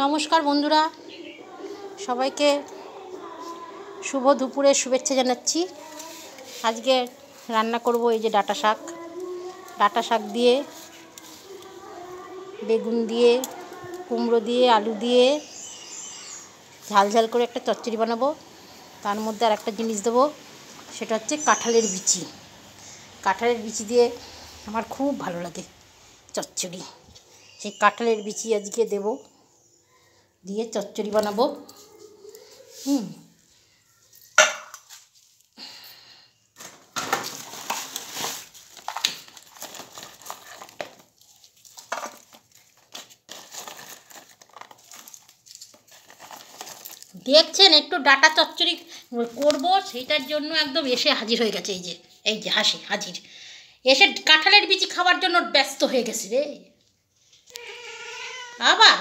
নমস্কার বন্ধুরা, সবাইকে শুভ দুপুরের শুভেচ্ছা জানাচ্ছি। আজকে রান্না করব এই যে ডাঁটা শাক দিয়ে, বেগুন দিয়ে, কুমড়ো দিয়ে, আলু দিয়ে ঝাল ঝাল করে একটা চচ্চড়ি বানাবো। তার মধ্যে আর একটা জিনিস দেবো, সেটা হচ্ছে কাঁঠালের বিচি। কাঁঠালের বিচি দিয়ে আমার খুব ভালো লাগে চচ্চড়ি। সেই কাঁঠালের বিচি আজকে দেবো, দিয়ে চচ্চড়ি বানাবো। দেখছেন, একটু ডাঁটা চচ্চড়ি করবো, সেইটার জন্য একদম এসে হাজির হয়ে গেছে। এই যে হাজির এসে কাঁঠালের বিচি খাওয়ার জন্য ব্যস্ত হয়ে গেছে রে। আবার